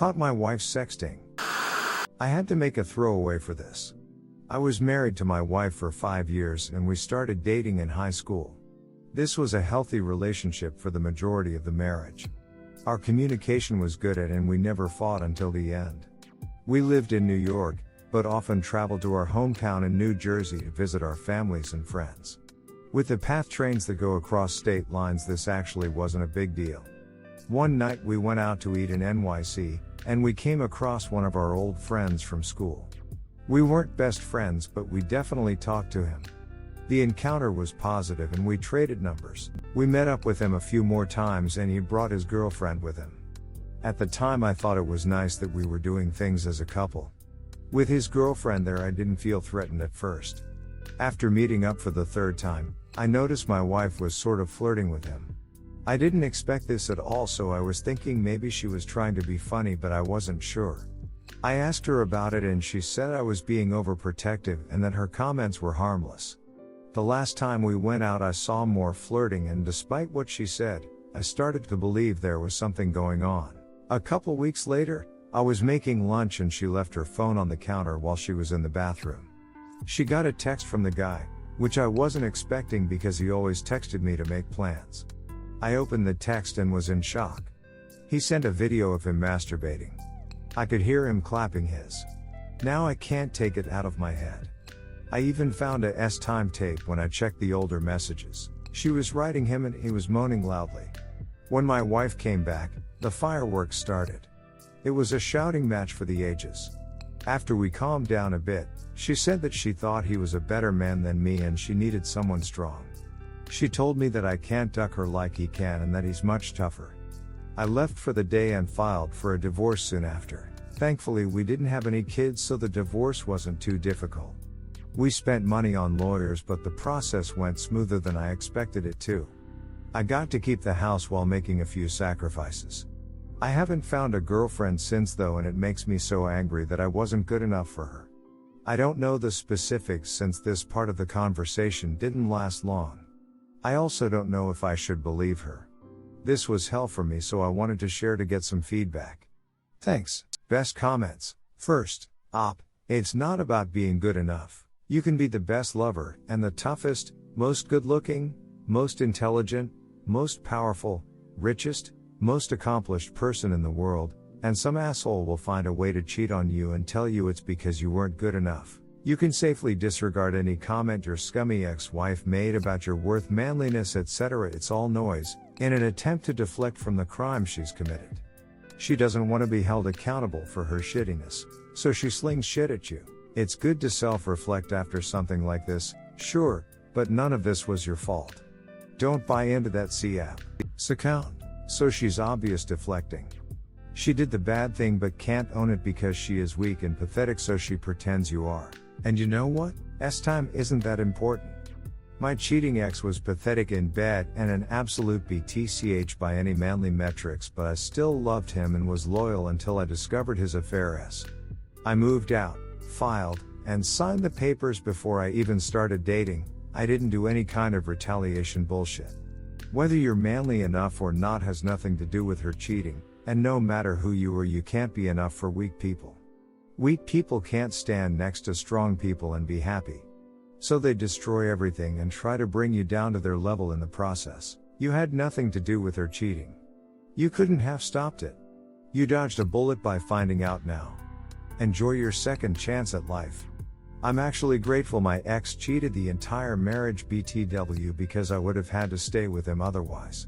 Caught my wife sexting. I had to make a throwaway for this. I was married to my wife for 5 years and we started dating in high school. This was a healthy relationship for the majority of the marriage. Our communication was good and we never fought until the end. We lived in New York, but often traveled to our hometown in New Jersey to visit our families and friends. With the PATH trains that go across state lines, this actually wasn't a big deal. One night we went out to eat in NYC, and we came across one of our old friends from school. We weren't best friends, but we definitely talked to him. The encounter was positive and we traded numbers. We met up with him a few more times and he brought his girlfriend with him. At the time I thought it was nice that we were doing things as a couple. With his girlfriend there, I didn't feel threatened at first. After meeting up for the third time, I noticed my wife was sort of flirting with him. I didn't expect this at all, so I was thinking maybe she was trying to be funny, but I wasn't sure. I asked her about it and she said I was being overprotective and that her comments were harmless. The last time we went out I saw more flirting, and despite what she said, I started to believe there was something going on. A couple weeks later, I was making lunch and she left her phone on the counter while she was in the bathroom. She got a text from the guy, which I wasn't expecting because he always texted me to make plans. I opened the text and was in shock. He sent a video of him masturbating. I could hear him clapping his. Now I can't take it out of my head. I even found a time tape when I checked the older messages. She was writing him and he was moaning loudly. When my wife came back, the fireworks started. It was a shouting match for the ages. After we calmed down a bit, she said that she thought he was a better man than me and she needed someone strong. She told me that I can't duck her like he can and that he's much tougher. I left for the day and filed for a divorce soon after. Thankfully we didn't have any kids, so the divorce wasn't too difficult. We spent money on lawyers, but the process went smoother than I expected it to. I got to keep the house while making a few sacrifices. I haven't found a girlfriend since though, and it makes me so angry that I wasn't good enough for her. I don't know the specifics since this part of the conversation didn't last long. I also don't know if I should believe her. This was hell for me, so I wanted to share to get some feedback. Thanks. Best comments. First, it's not about being good enough. You can be the best lover, and the toughest, most good-looking, most intelligent, most powerful, richest, most accomplished person in the world, and some asshole will find a way to cheat on you and tell you it's because you weren't good enough. You can safely disregard any comment your scummy ex-wife made about your worth, manliness, etc. It's all noise, in an attempt to deflect from the crime she's committed. She doesn't want to be held accountable for her shittiness, so she slings shit at you. It's good to self-reflect after something like this, sure, but none of this was your fault. Don't buy into that account. So she's obvious deflecting. She did the bad thing but can't own it because she is weak and pathetic, so she pretends you are. And you know what? Time isn't that important. My cheating ex was pathetic in bed and an absolute BTCH by any manly metrics, but I still loved him and was loyal until I discovered his affair. I moved out, filed, and signed the papers before I even started dating. I didn't do any kind of retaliation bullshit. Whether you're manly enough or not has nothing to do with her cheating, and no matter who you are, you can't be enough for weak people. Weak people can't stand next to strong people and be happy. So they destroy everything and try to bring you down to their level in the process. You had nothing to do with her cheating. You couldn't have stopped it. You dodged a bullet by finding out now. Enjoy your second chance at life. I'm actually grateful my ex cheated the entire marriage BTW because I would have had to stay with him otherwise.